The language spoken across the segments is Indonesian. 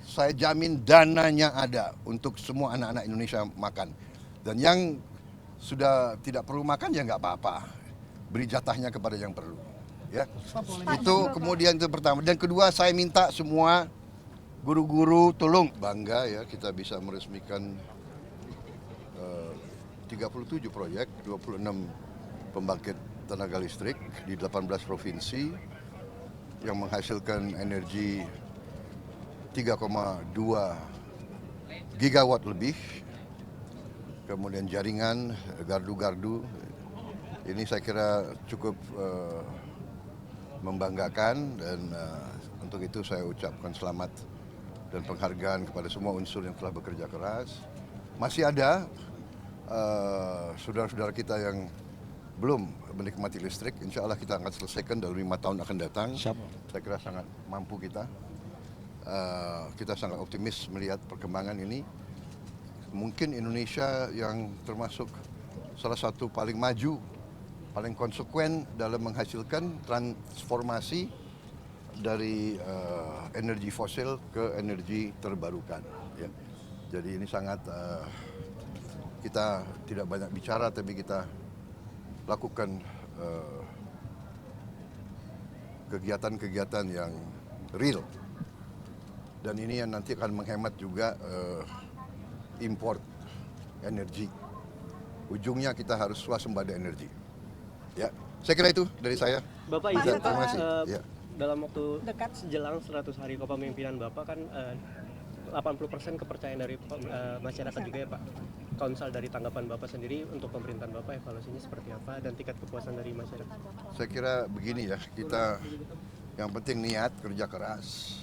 saya jamin dananya ada untuk semua anak-anak Indonesia makan. Dan yang sudah tidak perlu makan ya nggak apa-apa, beri jatahnya kepada yang perlu. Ya, itu kemudian itu pertama. Dan kedua, saya minta semua guru-guru tolong bangga ya kita bisa meresmikan 37 proyek, 26 pembangkit tenaga listrik di 18 provinsi yang menghasilkan energi 3,2 gigawatt lebih. Kemudian jaringan gardu-gardu ini saya kira cukup membanggakan, dan untuk itu saya ucapkan selamat dan penghargaan kepada semua unsur yang telah bekerja keras. Masih ada saudara-saudara kita yang belum menikmati listrik, insya Allah kita akan selesaikan dalam 5 tahun akan datang. Saya kira sangat mampu kita. Kita sangat optimis melihat perkembangan ini. Mungkin Indonesia yang termasuk salah satu paling maju, paling konsekuen dalam menghasilkan transformasi dari energi fosil ke energi terbarukan. Ya. Jadi ini sangat kita tidak banyak bicara, tapi kita lakukan kegiatan-kegiatan yang real. Dan ini yang nanti akan menghemat juga import energi. Ujungnya kita harus swasembada energi. Ya, saya kira itu dari saya. Bapak izin terima kasih. Ya. Dalam waktu dekat sejelang 100 hari kepemimpinan Bapak kan 80% kepercayaan dari masyarakat juga ya Pak. Kalau misal dari tanggapan Bapak sendiri untuk pemerintahan Bapak, evaluasinya seperti apa dan tingkat kepuasan dari masyarakat? Saya kira begini ya, kita yang penting niat, kerja keras.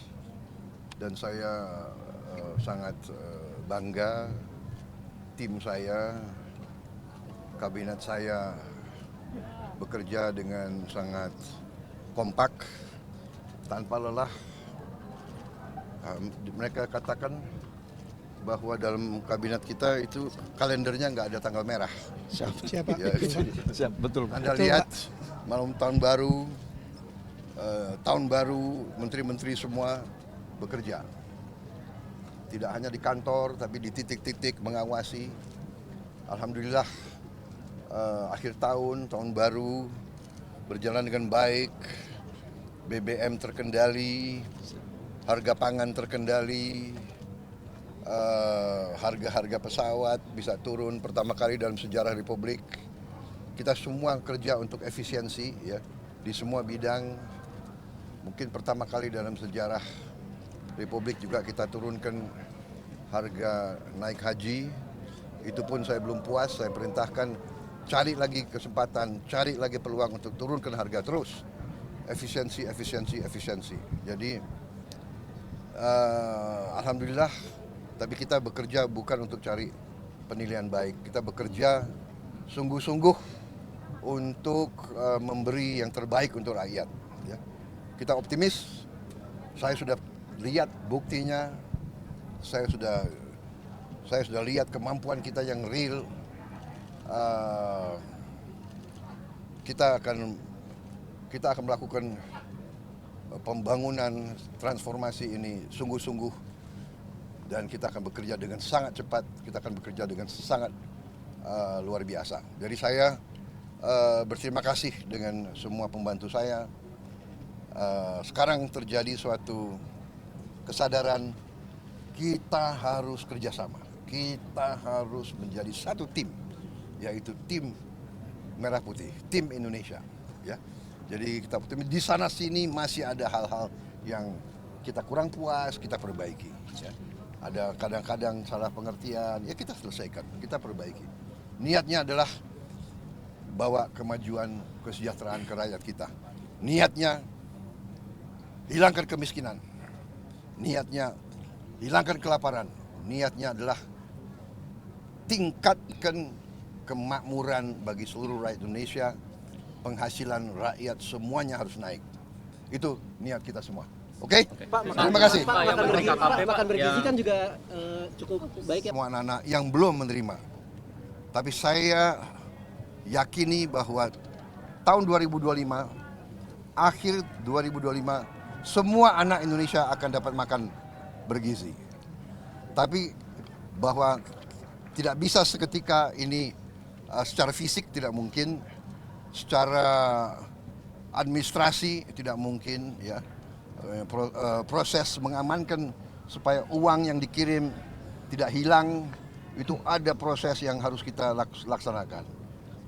Dan saya sangat bangga tim saya, kabinet saya bekerja dengan sangat kompak, tanpa lelah. Mereka katakan bahwa dalam kabinet kita itu kalendernya nggak ada tanggal merah. Siapa? Ya, Siap, betul. Anda lihat malam tahun baru, menteri-menteri semua bekerja. Tidak hanya di kantor, tapi di titik-titik mengawasi. Alhamdulillah akhir tahun baru berjalan dengan baik, BBM terkendali, harga pangan terkendali, harga-harga pesawat bisa turun pertama kali dalam sejarah Republik. Kita semua kerja untuk efisiensi ya di semua bidang. Mungkin pertama kali dalam sejarah Republik juga kita turunkan harga naik haji. Itu pun saya belum puas, saya perintahkan cari lagi kesempatan, cari lagi peluang untuk turunkan harga terus. Efisiensi. Jadi alhamdulillah, tapi kita bekerja bukan untuk cari penilaian baik. Kita bekerja sungguh-sungguh untuk memberi yang terbaik untuk rakyat. Ya. Kita optimis, saya sudah lihat buktinya, saya sudah lihat kemampuan kita yang real. Kita akan melakukan pembangunan transformasi ini sungguh-sungguh, dan kita akan bekerja dengan sangat cepat, kita akan bekerja dengan sangat luar biasa. Jadi saya berterima kasih dengan semua pembantu saya. Sekarang terjadi suatu kesadaran kita harus kerjasama, kita harus menjadi satu tim, yaitu tim Merah Putih, tim Indonesia. Ya, jadi kita di sana sini masih ada hal-hal yang kita kurang puas, kita perbaiki. Ya. Ada kadang-kadang salah pengertian, ya kita selesaikan, kita perbaiki. Niatnya adalah bawa kemajuan, kesejahteraan ke rakyat kita. Niatnya hilangkan kemiskinan. Niatnya hilangkan kelaparan. Niatnya adalah tingkatkan kemakmuran bagi seluruh rakyat Indonesia. Penghasilan rakyat semuanya harus naik. Itu niat kita semua. Oke? Pak, terima kasih. Makan bergizi kan juga cukup baik ya. Semua anak-anak yang belum menerima. Tapi saya yakini bahwa tahun 2025, akhir 2025, semua anak Indonesia akan dapat makan bergizi. Tapi bahwa tidak bisa seketika ini secara fisik tidak mungkin, secara administrasi tidak mungkin, ya. Proses mengamankan supaya uang yang dikirim tidak hilang, itu ada proses yang harus kita laksanakan.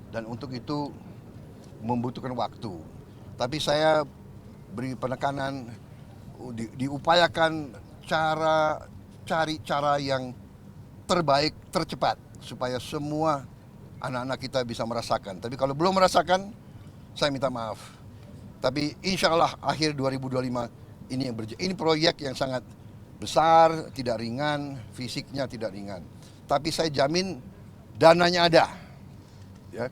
Dan untuk itu membutuhkan waktu. Tapi saya beri penekanan, diupayakan cari cara yang terbaik, tercepat, supaya semua anak-anak kita bisa merasakan. Tapi kalau belum merasakan, saya minta maaf. Tapi insya Allah akhir 2025 ini proyek yang sangat besar, tidak ringan, fisiknya tidak ringan. Tapi saya jamin dananya ada. Ya.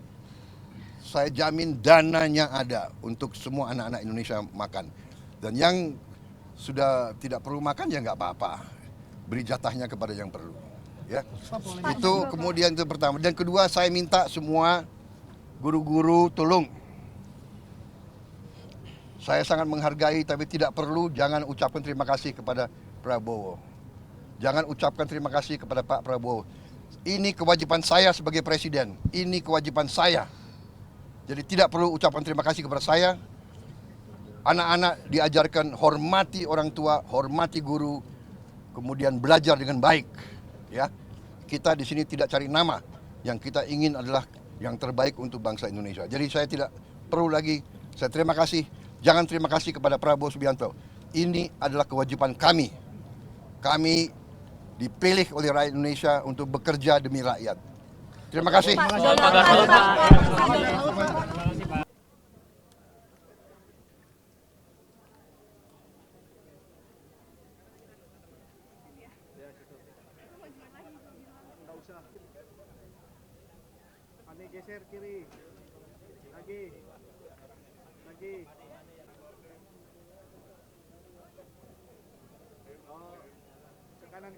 Saya jamin dananya ada untuk semua anak-anak Indonesia makan. Dan yang sudah tidak perlu makan ya nggak apa-apa. Beri jatahnya kepada yang perlu. Ya. Itu kemudian itu pertama. Dan kedua, saya minta semua guru-guru tolong. Saya sangat menghargai, tapi tidak perlu jangan ucapkan terima kasih kepada Prabowo. Jangan ucapkan terima kasih kepada Pak Prabowo. Ini kewajiban saya sebagai presiden. Ini kewajiban saya. Jadi tidak perlu ucapan terima kasih kepada saya. Anak-anak diajarkan hormati orang tua, hormati guru, kemudian belajar dengan baik. Ya, kita di sini tidak cari nama. Yang kita ingin adalah yang terbaik untuk bangsa Indonesia. Jadi saya tidak perlu lagi. Saya terima kasih. Jangan terima kasih kepada Prabowo Subianto. Ini adalah kewajiban kami. Kami dipilih oleh rakyat Indonesia untuk bekerja demi rakyat. Terima kasih. Ani geser kiri. Lagi. Oh, ke kanan.